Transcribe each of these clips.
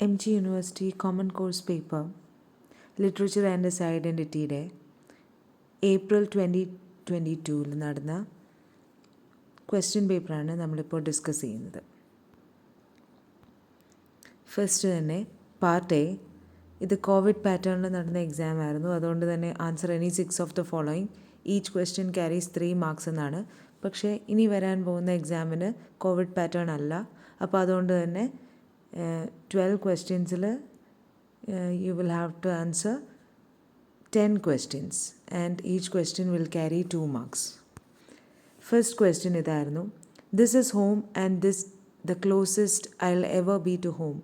M G university common course paper literature and its ഐഡൻറ്റിറ്റിയുടെ April 2022 നടന്ന question പേപ്പറാണ് നമ്മളിപ്പോൾ ഡിസ്കസ് ചെയ്യുന്നത്. ഫസ്റ്റ് തന്നെ പാർട്ട് എ, ഇത് കോവിഡ് പാറ്റേണിൽ നടന്ന എക്സാം ആയിരുന്നു. അതുകൊണ്ട് തന്നെ answer any 6 of the following each question carries 3 marks എന്നാണ്. പക്ഷേ ഇനി വരാൻ പോകുന്ന എക്സാമിന് കോവിഡ് പാറ്റേൺ അല്ല. അപ്പോൾ അതുകൊണ്ട് തന്നെ 12 ക്വസ്റ്റ്യൻസിൽ you will have to answer 10 questions and each question will carry 2 marks. First question ഇതായിരുന്നു. This is home and this the closest I'll ever be to home.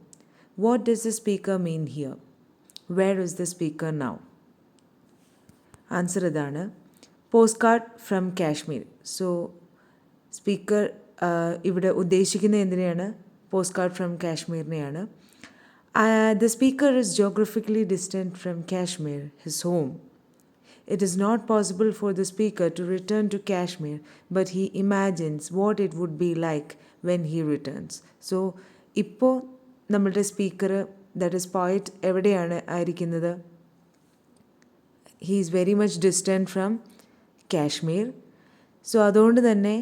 What does the speaker mean here? Where is the speaker now? Answer ഇതാണ്, post card from Kashmir. So speaker ഇവിടെ ഉദ്ദേശിക്കുന്നത് എന്തിനെയാണ്? Post card from കാശ്മീരിനെയാണ്. The speaker is geographically distant from Kashmir, his home. It is not possible for the speaker to return to Kashmir, but he imagines what it would be like when he returns. So, ഇപ്പോൾ നമ്മളുടെ speaker, that is point, എവിടെയാണ് ആയിരിക്കുന്നത്? He is very much distant from Kashmir. So അതുകൊണ്ട് തന്നെ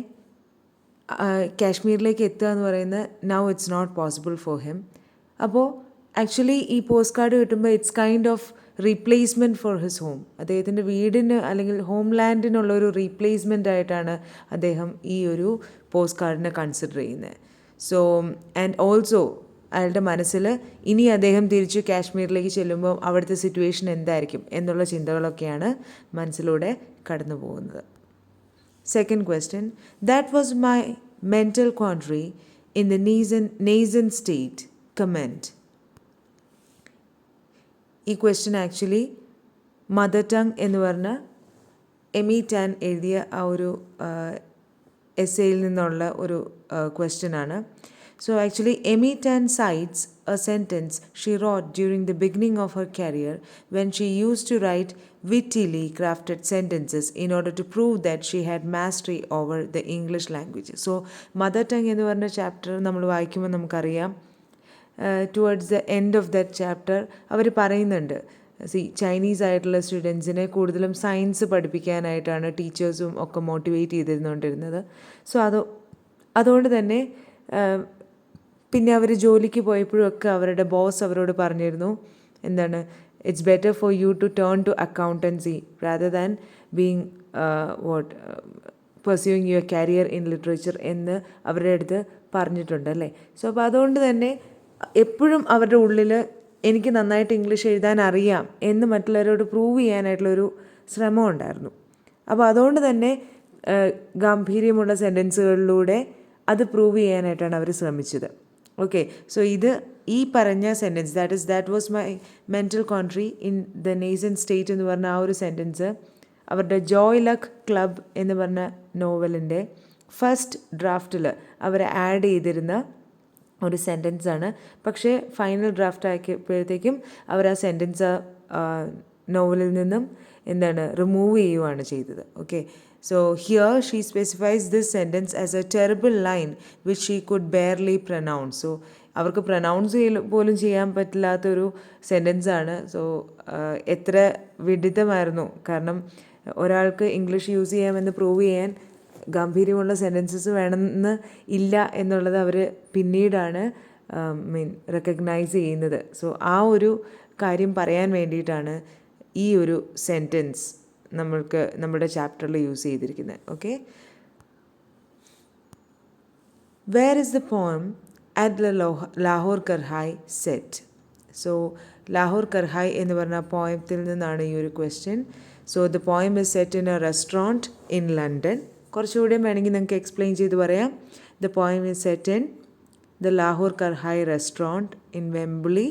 കാശ്മീരിലേക്ക് എത്തുക എന്ന് പറയുന്നത് now it's not possible for him. അപ്പോൾ ആക്ച്വലി ഈ പോസ്റ്റ് കാർഡ് കിട്ടുമ്പോൾ it's kind of replacement for his home. അദ്ദേഹത്തിൻ്റെ വീടിന് അല്ലെങ്കിൽ ഹോം ലാൻഡിനുള്ളൊരു റീപ്ലേസ്മെൻ്റ് ആയിട്ടാണ് അദ്ദേഹം ഈ ഒരു പോസ്റ്റ് കാർഡിനെ കൺസിഡർ ചെയ്യുന്നത്. സോ ആൻഡ് ഓൾസോ അയാളുടെ മനസ്സിൽ ഇനി അദ്ദേഹം തിരിച്ച് കാശ്മീരിലേക്ക് ചെല്ലുമ്പോൾ അവിടുത്തെ സിറ്റുവേഷൻ എന്തായിരിക്കും എന്നുള്ള ചിന്തകളൊക്കെയാണ് മനസ്സിലൂടെ കടന്നു പോകുന്നത്. Second question, that was my mental quandary in the nascent state. Comment. ഈ ക്വസ്റ്റ്യൻ ആക്ച്വലി മദർ ടങ് എന്ന് പറഞ്ഞ എമി ടാൻ എഴുതിയ ആ ഒരു എസ്സേയിൽ നിന്നുള്ള ഒരു ക്വസ്റ്റ്യനാണ്. So actually Amy Tan cites a sentence she wrote during the beginning of her career when she used to write wittily crafted sentences in order to prove that she had mastery over the English language. So mother tongue എന്ന് പറഞ്ഞ chapter നമ്മൾ വായിക്കുമ്പോൾ നമുക്കറിയാം, towards the end of that chapter അവർ പറയുന്നുണ്ട്, Chinese ആയിട്ടുള്ള സ്റ്റുഡൻസിനെ കൂടുതലും science പഠിപ്പിക്കാനായിട്ടാണ് ടീച്ചേഴ്സും ഒക്കെ മോട്ടിവേറ്റ് ചെയ്തിരുന്നുകൊണ്ടിരുന്നത്. സോ അതുകൊണ്ട് തന്നെ പിന്നെ അവർ ജോലിക്ക് പോയപ്പോഴൊക്കെ അവരുടെ ബോസ് അവരോട് പറഞ്ഞിരുന്നു, എന്താണ്, it's better for you to turn to accountancy rather than being pursuing your career in literature എന്ന് അവരുടെ അടുത്ത് പറഞ്ഞിട്ടുണ്ടല്ലേ. സോ അപ്പോൾ അതുകൊണ്ട് തന്നെ എപ്പോഴും അവരുടെ ഉള്ളിൽ എനിക്ക് നന്നായിട്ട് ഇംഗ്ലീഷ് എഴുതാൻ അറിയാം എന്ന് മറ്റുള്ളവരോട് പ്രൂവ് ചെയ്യാനായിട്ടുള്ളൊരു ശ്രമം ഉണ്ടായിരുന്നു. അപ്പോൾ അതുകൊണ്ട് തന്നെ ഗാംഭീര്യമുള്ള സെൻറ്റൻസുകളിലൂടെ അത് പ്രൂവ് ചെയ്യാനായിട്ടാണ് അവർ ശ്രമിച്ചത്. ഓക്കെ, സോ ഇത് ഈ പറഞ്ഞ sentence, that was my mental country in the nation state എന്ന് പറഞ്ഞ ആ ഒരു സെൻറ്റൻസ് അവരുടെ ജോയ് ലക്ക് ക്ലബ് എന്ന് പറഞ്ഞ നോവലിൻ്റെ ഫസ്റ്റ് ഡ്രാഫ്റ്റിൽ അവർ ആഡ് ചെയ്തിരുന്ന ഒരു സെൻറ്റൻസാണ്. പക്ഷേ ഫൈനൽ ഡ്രാഫ്റ്റ് ആക്കിയപ്പോഴത്തേക്കും അവർ ആ സെൻറ്റൻസ് നോവലിൽ നിന്നും റിമൂവ് ചെയ്യുകയാണ് ചെയ്തത്. Okay, so here she specifies this sentence as a terrible line which she could barely pronounce. So അവർക്ക് പ്രൊനൗൺസ് പോലും ചെയ്യാൻ പറ്റില്ലാത്തൊരു സെൻറ്റൻസാണ്. സോ എത്ര വിഡിത്തമായിരുന്നു, കാരണം ഒരാൾക്ക് ഇംഗ്ലീഷ് യൂസ് ചെയ്യാമെന്ന് പ്രൂവ് ചെയ്യാൻ ഗാംഭീര്യമുള്ള സെൻറ്റൻസസ് വേണമെന്ന് ഇല്ല എന്നുള്ളത് അവർ പിന്നീടാണ് റെക്കഗ്നൈസ് ചെയ്യുന്നത്. സോ ആ ഒരു കാര്യം പറയാൻ വേണ്ടിയിട്ടാണ് ഈ ഒരു സെൻറ്റൻസ് നമ്മൾക്ക് നമ്മുടെ ചാപ്റ്ററിൽ യൂസ് ചെയ്തിരിക്കുന്നത്. Okay, where is the poem at the Lahore Karahi set? So Lahore Karahi എന്ന് പറഞ്ഞ പോയത്തിൽ നിന്നാണ് ഈ ഒരു question. So the poem is set in a restaurant in London. കുറച്ചുകൂടെ വേണമെങ്കിൽ നിങ്ങൾക്ക് എക്സ്പ്ലെയിൻ ചെയ്ത് പറയാം. The poem is set in the Lahore Karahi restaurant in Wembley,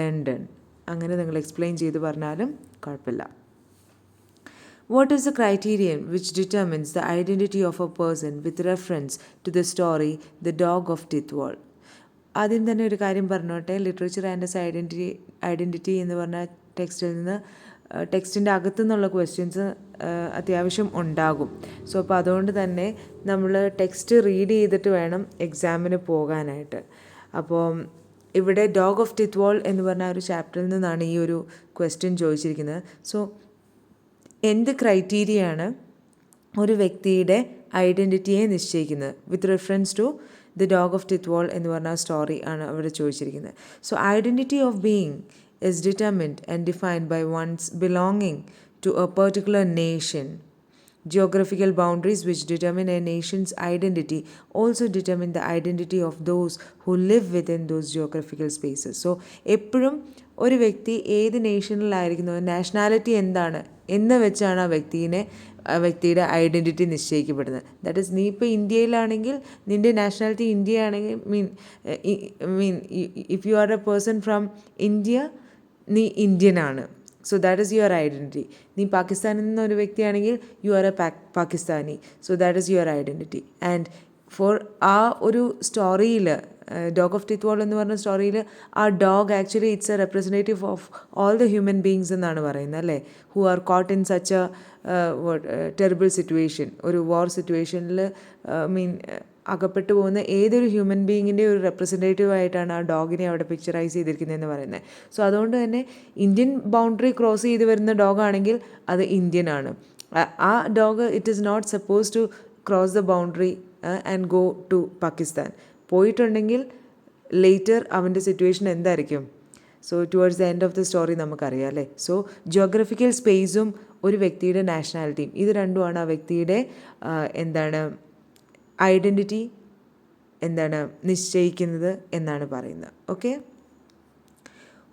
London. അങ്ങനെ നിങ്ങൾ എക്സ്പ്ലെയിൻ ചെയ്ത് പറഞ്ഞാലും കുഴപ്പമില്ല. What is the criterion which determines the identity of a person with reference to the story The Dog of Tithwal? ആദ്യം തന്നെ ഒരു കാര്യം പറഞ്ഞോട്ടെ, ലിറ്ററേച്ചർ ആൻഡ് ഇറ്റ്സ് ഐഡൻറ്റിറ്റി എന്ന് പറഞ്ഞ ടെക്സ്റ്റിൽ നിന്ന് ടെക്സ്റ്റിൻ്റെ അകത്തു നിന്നുള്ള ക്വസ്റ്റ്യൻസ് അത്യാവശ്യം ഉണ്ടാകും. സോ അപ്പോൾ അതുകൊണ്ട് തന്നെ നമ്മൾ ടെക്സ്റ്റ് റീഡ് ചെയ്തിട്ട് വേണം എക്സാമിന് പോകാനായിട്ട്. അപ്പോൾ ഇവിടെ ഡോഗ് ഓഫ് ടിത്വാൾ എന്ന് പറഞ്ഞ ഒരു ചാപ്റ്ററിൽ നിന്നാണ് ഈ ഒരു ക്വസ്റ്റ്യൻ ചോദിച്ചിരിക്കുന്നത്. സോ എന്ത് ക്രൈറ്റീരിയയാണ് ഒരു വ്യക്തിയുടെ ഐഡൻറ്റിറ്റിയെ നിശ്ചയിക്കുന്നത്? With reference to the dog of Tithwal എന്ന് പറഞ്ഞ സ്റ്റോറി ആണ് അവിടെ ചോദിച്ചിരിക്കുന്നത്. So identity of being is determined and defined by one's belonging to a particular nation. Geographical boundaries which determine a nation's identity also determine the identity of those who live within those geographical spaces. So എപ്പോഴും ഒരു വ്യക്തി ഏത് നേഷനിലായിരിക്കുന്നു, nationality എന്താണ് എന്ന് വെച്ചാണ് ആ വ്യക്തിയുടെ identity നിശ്ചയിക്കപ്പെടുന്നത്. That is, നീ ഇപ്പോൾ ഇന്ത്യയിലാണെങ്കിൽ നിൻ്റെ നാഷണാലിറ്റി ഇന്ത്യ ആണെങ്കിൽ mean if you are a person from India, നീ ഇന്ത്യനാണ്. So that is your identity. നീ പാകിസ്ഥാനിൽ നിന്ന് ഒരു വ്യക്തിയാണെങ്കിൽ you are a Pakistani. So that is your identity. And for ആ ഒരു സ്റ്റോറിയിൽ, ഡോഗ് ഓഫ് ടിത്വാൾ എന്ന് പറഞ്ഞ സ്റ്റോറിയിൽ, ആ dog actually it's a representative of all the human beings എന്നാണ് പറയുന്നത്, അല്ലേ? Who are caught in such a terrible situation. ഒരു വാർ സിറ്റുവേഷനിൽ അകപ്പെട്ടു പോകുന്ന ഏതൊരു ഹ്യൂമൻ ബീയിങ്ങിൻ്റെ ഒരു റെപ്രസെൻറ്റേറ്റീവ് ആയിട്ടാണ് ആ ഡോഗിനെ അവിടെ പിക്ചറൈസ് ചെയ്തിരിക്കുന്നതെന്ന് പറയുന്നത്. സോ അതുകൊണ്ട് തന്നെ ഇന്ത്യൻ ബൗണ്ടറി ക്രോസ് ചെയ്ത് വരുന്ന ഡോഗാണെങ്കിൽ അത് ഇന്ത്യൻ ആണ്. ആ dog it is not suppose to cross the boundary and go to Pakistan. പോയിട്ടുണ്ടെങ്കിൽ ലേറ്റർ അവൻ്റെ സിറ്റുവേഷൻ എന്തായിരിക്കും? So towards the end of the story നമുക്കറിയാം, അല്ലേ? സോ ജിയോഗ്രഫിക്കൽ സ്പേസും ഒരു വ്യക്തിയുടെ നാഷണാലിറ്റിയും, ഇത് രണ്ടുമാണ് ആ വ്യക്തിയുടെ ഐഡൻറ്റിറ്റി നിശ്ചയിക്കുന്നത് എന്നാണ് പറയുന്നത്. Okay.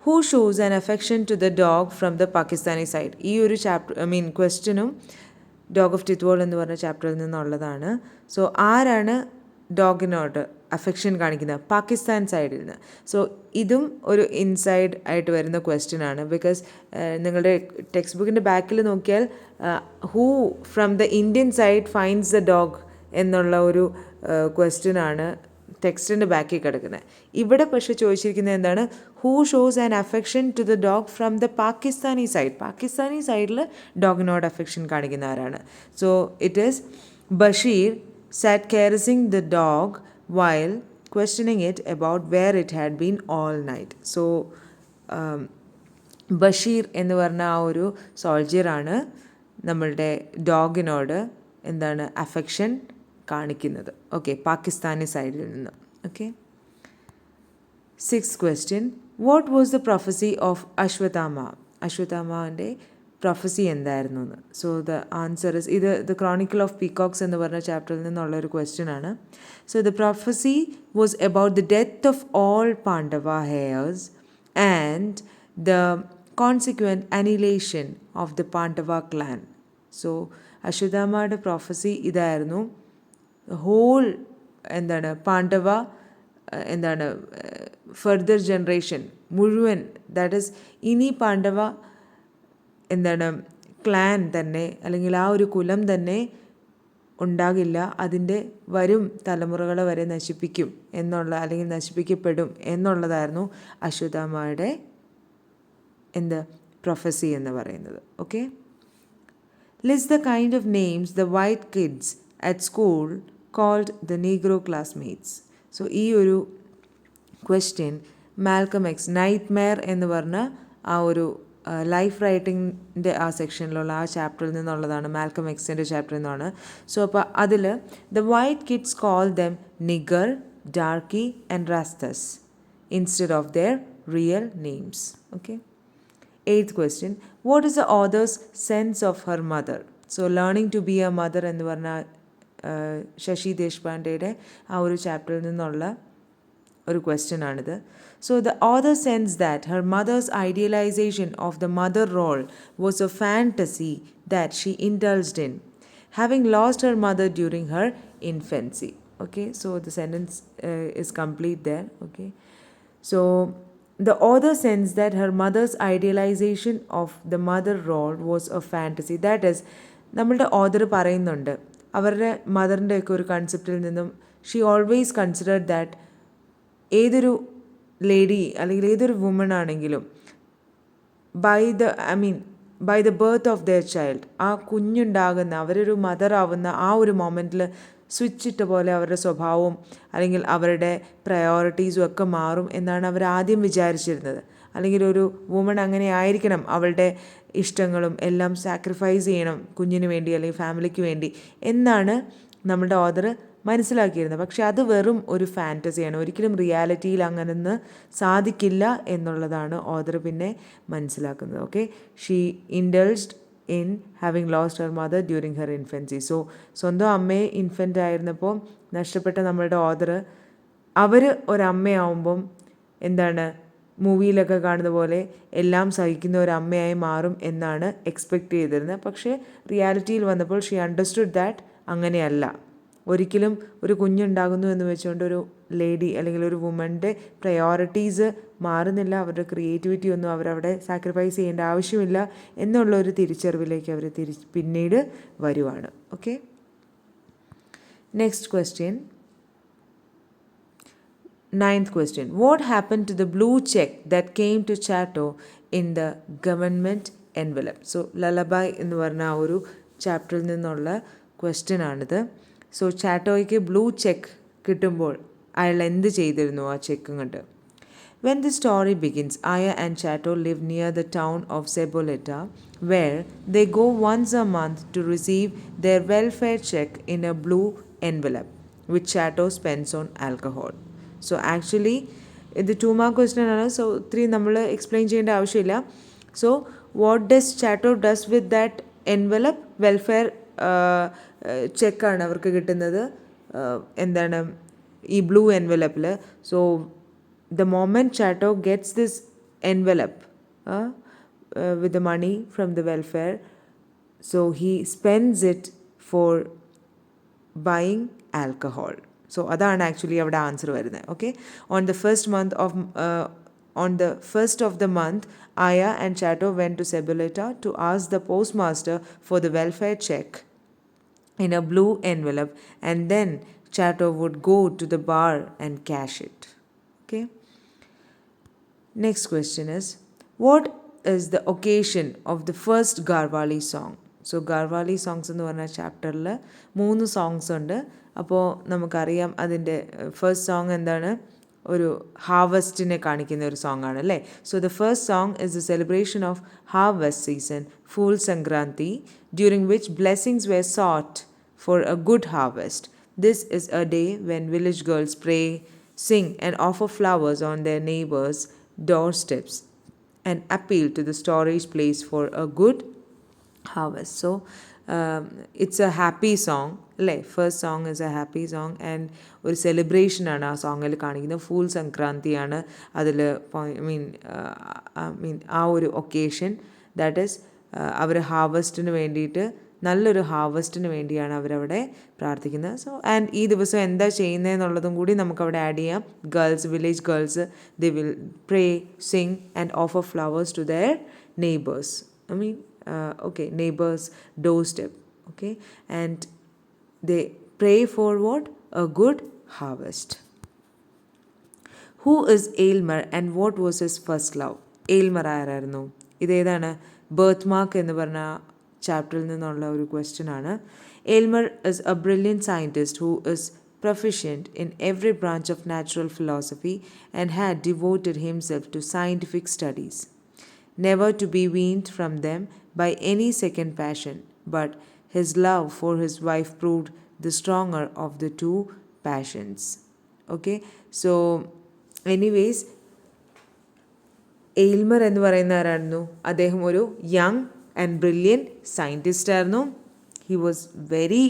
Who shows an affection to the dog from the Pakistani side? ഈ ഒരു ക്വസ്റ്റ്യനും ഡോഗ് ഓഫ് ടിത്വാൾ എന്ന് പറഞ്ഞ ചാപ്റ്ററിൽ നിന്നുള്ളതാണ്. സോ ആരാണ് ഡോഗിനോട് അഫെക്ഷൻ കാണിക്കുന്നത്? പാകിസ്ഥാൻ സൈഡിൽ നിന്ന്. സോ ഇതും ഒരു ഇൻസൈഡ് ആയിട്ട് വരുന്ന ക്വസ്റ്റ്യൻ ആണ്. ബിക്കോസ് നിങ്ങളുടെ ടെക്സ്റ്റ് ബുക്കിൻ്റെ ബാക്കിൽ നോക്കിയാൽ who from the Indian side finds the dog എന്നുള്ള ഒരു ക്വസ്റ്റ്യനാണ് ടെക്സ്റ്റിൻ്റെ ബാക്കിൽ കിടക്കുന്നത്. ഇവിടെ പക്ഷേ ചോദിച്ചിരിക്കുന്നത് എന്താണ്? Who shows an affection to the dog from the Pakistani side. Pakistani സൈഡിൽ ഡോഗിനോട് അഫെക്ഷൻ കാണിക്കുന്ന ആരാണ്? So it is Basheer sat caressing the dog while questioning it about where it had been all night. So Basheer എന്ന് പറഞ്ഞ ആ ഒരു സോൾജിയറാണ് നമ്മളുടെ ഡോഗിനോട് അഫെക്ഷൻ കാണിക്കുന്നത്. ഓക്കെ, പാകിസ്ഥാനി സൈഡിൽ നിന്ന്. Okay. 6th question. What was the prophecy of Ashwatthama? അശ്വത്ഥാമാവിൻ്റെ പ്രൊഫസി എന്തായിരുന്നു എന്ന്. സോ ദ ആൻസർ ഇസ്, ഇത് ദ ക്രോണിക്കിൾ ഓഫ് പീകോക്സ് എന്ന് പറഞ്ഞ ചാപ്റ്ററിൽ നിന്നുള്ള ഒരു ക്വസ്റ്റ്യൻ ആണ്. So the prophecy was about the death of all Pandava heirs and the consequent annihilation of the Pandava clan. So അശ്വത്ഥാമയുടെ പ്രൊഫസി ഇതായിരുന്നു. ഹോൾ പാണ്ഡവ ഫർദർ ജനറേഷൻ മുഴുവൻ, ദാറ്റ് ഈസ് ഇനി പാണ്ഡവ ക്ലാൻ തന്നെ, അല്ലെങ്കിൽ ആ ഒരു കുലം തന്നെ ഉണ്ടാകില്ല, അതിൻ്റെ വരും തലമുറകളെ വരെ നശിപ്പിക്കും അല്ലെങ്കിൽ നശിപ്പിക്കപ്പെടും എന്നുള്ളതായിരുന്നു അശ്വത്ഥാമയുടെ പ്രൊഫസി എന്ന് പറയുന്നത്. Okay. List the kind of names the white kids at school called the negro classmates. So ഈ ഒരു ക്വസ്റ്റ്യൻ മാൽക്കം എക്സ് നൈറ്റ്മെയർ എന്ന് പറഞ്ഞ ആ ഒരു ലൈഫ് റൈറ്റിങ്ങിൻ്റെ ആ സെക്ഷനിലുള്ള ആ ചാപ്റ്ററിൽ നിന്നുള്ളതാണ്, മാൽക്കം എക്സിൻ്റെ ചാപ്റ്ററിൽ നിന്നാണ്. സോ അപ്പോൾ അതിൽ the white kids call them nigger, darkie and Rastus instead of their real names. Okay. 8th question. What is the author's sense of her mother? So learning to be a mother എന്ന് പറഞ്ഞ ശശി ദേശ്പാണ്ഡെയുടെ ആ ഒരു ചാപ്റ്ററിൽ നിന്നുള്ള ഒരു question ആണിത്. So the author sensed that her mother's idealization of the mother role was a fantasy that she indulged in, having lost her mother during her infancy. Okay, so the sentence is complete there. Okay, so the author sensed that her mother's idealization of the mother role was a fantasy. That is, നമ്മളുടെ author പറയുന്നുണ്ട് അവരുടെ മദറിൻ്റെ ഒക്കെ ഒരു കൺസെപ്റ്റിൽ നിന്നും she always considered that ഏതൊരു lady അല്ലെങ്കിൽ ഏതൊരു വുമൺ ആണെങ്കിലും by the birth of their child, ആ കുഞ്ഞുണ്ടാകുന്ന അവരൊരു മദർ ആവുന്ന ആ ഒരു മൊമെൻറ്റിൽ സ്വിച്ച് ഇട്ട പോലെ അവരുടെ സ്വഭാവവും അല്ലെങ്കിൽ അവരുടെ പ്രയോറിറ്റീസും ഒക്കെ മാറും എന്നാണ് അവർ ആദ്യം വിചാരിച്ചിരുന്നത്. അല്ലെങ്കിൽ ഒരു വുമൺ അങ്ങനെ ആയിരിക്കണം, അവളുടെ ഇഷ്ടങ്ങളും എല്ലാം സാക്രിഫൈസ് ചെയ്യണം കുഞ്ഞിന് വേണ്ടി അല്ലെങ്കിൽ ഫാമിലിക്ക് വേണ്ടി എന്നാണ് നമ്മുടെ ഓഥർ മനസ്സിലാക്കിയിരുന്നത്. പക്ഷെ അത് വെറും ഒരു ഫാൻറ്റസിയാണ്, ഒരിക്കലും റിയാലിറ്റിയിൽ അങ്ങനെയൊന്ന് സാധിക്കില്ല എന്നുള്ളതാണ് ഓഥർ പിന്നെ മനസ്സിലാക്കുന്നത്. Okay, she indulged in having lost her mother during her infancy. So സ്വന്തം അമ്മയെ ഇൻഫൻ്റ് ആയിരുന്നപ്പോൾ നഷ്ടപ്പെട്ട നമ്മളുടെ ഓഥർ അവർ ഒരമ്മയാവുമ്പം എന്താണ് മൂവിയിലൊക്കെ കാണുന്ന പോലെ എല്ലാം സഹിക്കുന്ന ഒരു അമ്മയായി മാറും എന്നാണ് എക്സ്പെക്റ്റ് ചെയ്തിരുന്നത്. പക്ഷേ റിയാലിറ്റിയിൽ വന്നപ്പോൾ ഷീ അണ്ടർസ്റ്റുഡ് ദാറ്റ് അങ്ങനെയല്ല. ഒരിക്കലും ഒരു കുഞ്ഞുണ്ടാകുന്നു എന്ന് വെച്ചുകൊണ്ട് ഒരു ലേഡി അല്ലെങ്കിൽ ഒരു വുമൻ്റെ പ്രയോറിറ്റീസ് മാറുന്നില്ല, അവരുടെ ക്രിയേറ്റിവിറ്റി ഒന്നും അവരവിടെ സാക്രിഫൈസ് ചെയ്യേണ്ട ആവശ്യമില്ല എന്നുള്ള ഒരു തിരിച്ചറിവിലേക്ക് അവർ പിന്നീട് വരുവാണ്. Okay, next question, 9th question. What happened to the blue check that came to Chato in the government envelope? So ലലബായ് എന്ന് പറഞ്ഞ ആ ഒരു ചാപ്റ്ററിൽ നിന്നുള്ള ക്വസ്റ്റ്യൻ ആണിത്. സോ ചാറ്റോയ്ക്ക് ബ്ലൂ ചെക്ക് കിട്ടുമ്പോൾ അയാൾ എന്ത് ചെയ്തിരുന്നു ആ ചെക്ക് കണ്ട്? When the story begins, Aya and Chato live near the town of Ceboleta, where they go once a month to receive their welfare check in a blue envelope, which Chato spends on alcohol. So actually ഇത് 2 mark question ആണ്. So ഇത്രയും നമ്മൾ explain ചെയ്യേണ്ട ആവശ്യമില്ല. So what does Chato does with that envelope? Welfare ചെക്കാണ് അവർക്ക് കിട്ടുന്നത്. എന്താണ് ഈ ബ്ലൂ എൻവലപ്പിൽ. So the moment Chato gets this envelope with the money from the welfare, so he spends it for buying alcohol. So അതാണ് actually അവിടെ answer വരുന്നത്. Okay, on the first of the month Aya and Chato went to Ceboleta to ask the postmaster for the welfare check in a blue envelope, and then Chato would go to the bar and cash it. Okay, next question is, what is the occasion of the first Garhwali song? So Garhwali songs എന്ന് പറഞ്ഞ ചാപ്റ്ററിൽ 3 songs ഉണ്ട്. അപ്പോൾ നമുക്കറിയാം അതിൻ്റെ first song എന്താണ്? ഒരു ഹാർവസ്റ്റിനെ കാണിക്കുന്ന ഒരു സോങ് ആണ് അല്ലേ. So the first song is the celebration of harvest season, Phool Sankranti, during which blessings were sought for a good harvest. This is a day when village girls pray, sing and offer flowers on their neighbors' doorsteps and appeal to the storage place for a good harvest. So it's a happy song അല്ലേ. First song is A happy song and ഒരു സെലിബ്രേഷനാണ് ആ സോങ്ങിൽ കാണിക്കുന്നത്. Fool സംക്രാന്തിയാണ് അതിൽ മീൻ ആ ഒരു occasion. That is അവർ ഹാർവസ്റ്റിന് വേണ്ടിയിട്ട്, നല്ലൊരു ഹാർവസ്റ്റിന് വേണ്ടിയാണ് അവരവിടെ പ്രാർത്ഥിക്കുന്നത്. സോ ആൻഡ് ഈ ദിവസം എന്താ ചെയ്യുന്നതെന്നുള്ളതും കൂടി നമുക്കവിടെ ആഡ് ചെയ്യാം. Girls, village girls, they will pray, sing and offer flowers to their neighbours. Neighbors' doorstep. Okay, and they pray for what? A good harvest. Who is Aylmer and what was his first love? Aylmer ആരായിരുന്നു? ഇതേതാണ്? Birth mark എന്ന് പറഞ്ഞ ചാപ്റ്ററിൽ നിന്നുള്ള ഒരു question ആണ്. Aylmer is a brilliant scientist who is proficient in every branch of natural philosophy and had devoted himself to scientific studies, never to be weaned from them by any second passion, but his love for his wife proved the stronger of the two passions. Okay, so anyways, എയിൽമർ എന്ന് പറയുന്ന ആരായിരുന്നു? അദ്ദേഹം ഒരു young and brilliant scientist ആയിരുന്നു. He was very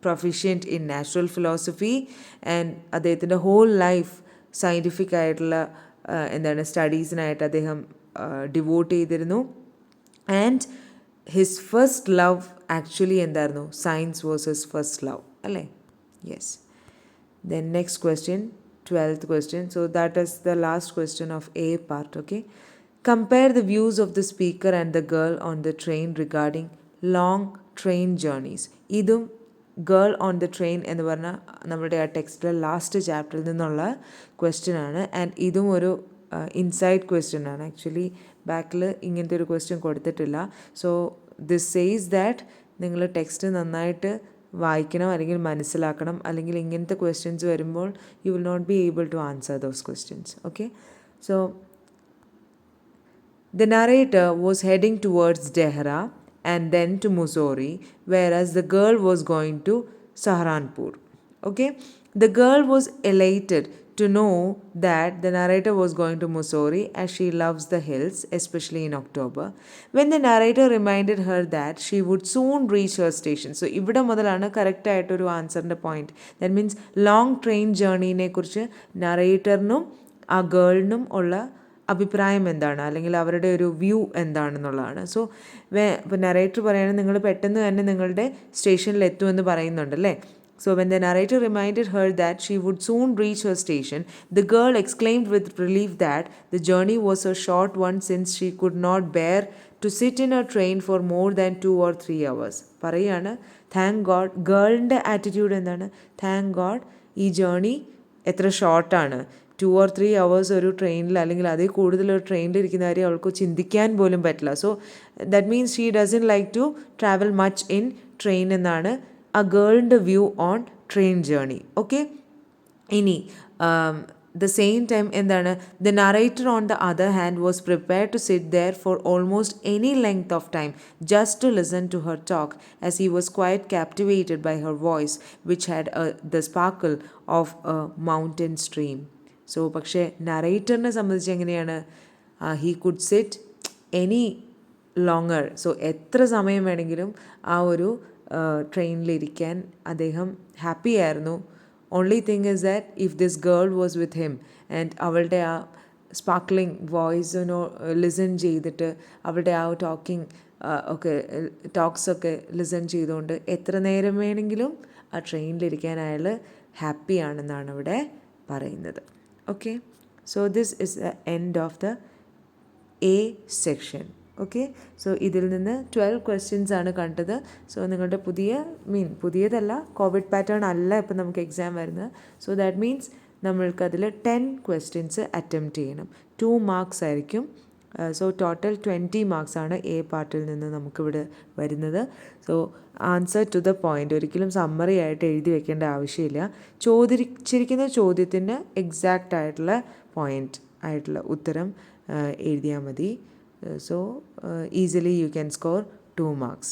proficient in natural philosophy and അദ്ദേഹത്തിൻ്റെ whole life scientific ആയിട്ടുള്ള സ്റ്റഡീസിനായിട്ട് അദ്ദേഹം ഡിവോട്ട് ചെയ്തിരുന്നു. And his first love actually എന്തായിരുന്നു? Science was his first love അല്ലേ. Yes. Then next question, 12th question. So that is the last question of A part. Okay, compare the views of the speaker and the girl on the train regarding long train journeys. ഇതും girl on the train എന്ന് പറഞ്ഞാൽ നമ്മുടെ ആ ടെക്സ്റ്റിലെ last ചാപ്റ്ററിൽ നിന്നുള്ള question ആണ്. And ഇതും ഒരു ഇൻസൈഡ് ക്വസ്റ്റ്യൻ ആണ്. ആക്ച്വലി ബാക്കിൽ ഇങ്ങനത്തെ ഒരു ക്വസ്റ്റ്യൻ കൊടുത്തിട്ടില്ല. സോ ദിസ് സേസ് ദാറ്റ് നിങ്ങൾ ടെക്സ്റ്റ് നന്നായിട്ട് വായിക്കണം, അല്ലെങ്കിൽ മനസ്സിലാക്കണം, അല്ലെങ്കിൽ ഇങ്ങനത്തെ ക്വസ്റ്റ്യൻസ് വരുമ്പോൾ you will not be able to answer those questions. Okay, so the narrator was heading towards Dehra and then to Mussoorie, whereas the girl was going to Saharanpur. Okay, the girl was elated to know that the narrator was going to Mussoorie as she loves the hills, especially in October. When the narrator reminded her that she would soon reach her station. So, ഇവിടെ മുതലാണ് correct ആയിട്ടൊരു ആൻസറിൻ്റെ point. That means long train ജേർണീനെ കുറിച്ച് നറേറ്ററിനും ആ ഗേളിനും ഉള്ള അഭിപ്രായം എന്താണ്, അല്ലെങ്കിൽ അവരുടെ ഒരു വ്യൂ എന്താണെന്നുള്ളതാണ്. സോ ഇപ്പോൾ നറേറ്റർ പറയുകയാണെങ്കിൽ നിങ്ങൾ പെട്ടെന്ന് തന്നെ നിങ്ങളുടെ സ്റ്റേഷനിൽ എത്തുമെന്ന് പറയുന്നുണ്ടല്ലേ. So when the narrator reminded her that she would soon reach her station, the girl exclaimed with relief that the journey was a short one since she could not bear to sit in a train for more than 2 or 3 hours. പറയാണ് thank God. ഗേളിൻ്റെ attitude എന്താണ്? Thank God ഈ journey എത്ര ഷോർട്ടാണ്. 2 or 3 hours ഒരു ട്രെയിനിൽ, അല്ലെങ്കിൽ അതിൽ കൂടുതൽ ഒരു ട്രെയിനിൽ ഇരിക്കുന്ന കാര്യം അവൾക്ക് ചിന്തിക്കാൻ പോലും പറ്റില്ല. So that means she doesn't like to travel much in train എന്നാണ് a girl's view on train journey. Okay, ഇനി the same time എന്താണ്, the narrator on the other hand was prepared to sit there for almost any length of time just to listen to her talk, as he was quite captivated by her voice which had the sparkle of a mountain stream. So പക്ഷേ നറേറ്ററിനെ സംബന്ധിച്ച് എങ്ങനെയാണ്, he could sit any longer. So എത്ര സമയം വേണമെങ്കിലും ആ ഒരു ട്രെയിനിലിരിക്കാൻ അദ്ദേഹം happy ആയിരുന്നു. Only thing is that if this girl was with him and അവളുടെ ആ സ്പാർക്ലിംഗ് വോയിസിനോ ലിസൺ ചെയ്തിട്ട് അവളുടെ ആ ടോക്കിംഗ് ടോക്സൊക്കെ ലിസൺ ചെയ്തുകൊണ്ട് എത്ര നേരം വേണമെങ്കിലും ആ ട്രെയിനിലിരിക്കാൻ അയാൾ ഹാപ്പിയാണെന്നാണ് ഇവിടെ പറയുന്നത്. Okay, so this is the end of the A section. Okay, so ഇതിൽ നിന്ന് 12 ക്വസ്റ്റ്യൻസ് ആണ് കണ്ടത്. സോ നിങ്ങളുടെ പുതിയതല്ല, കോവിഡ് പാറ്റേൺ അല്ല ഇപ്പം നമുക്ക് എക്സാം വരുന്നത്. സോ ദാറ്റ് മീൻസ് നമ്മൾക്കതിൽ 10 ക്വസ്റ്റ്യൻസ് അറ്റംപ്റ്റ് ചെയ്യണം. 2 മാർക്സ് ആയിരിക്കും. സോ ടോട്ടൽ 20 മാർക്സ് ആണ് എ പാർട്ടിൽ നിന്ന് നമുക്കിവിടെ വരുന്നത്. So answer to the point, ഒരിക്കലും സമ്മറി ആയിട്ട് എഴുതി വെക്കേണ്ട ആവശ്യമില്ല. ചോദിച്ചിരിക്കുന്ന ചോദ്യത്തിന് എക്സാക്റ്റ് ആയിട്ടുള്ള പോയിൻ്റ് ആയിട്ടുള്ള ഉത്തരം എഴുതിയാൽ മതി. So easily you can score 2 marks.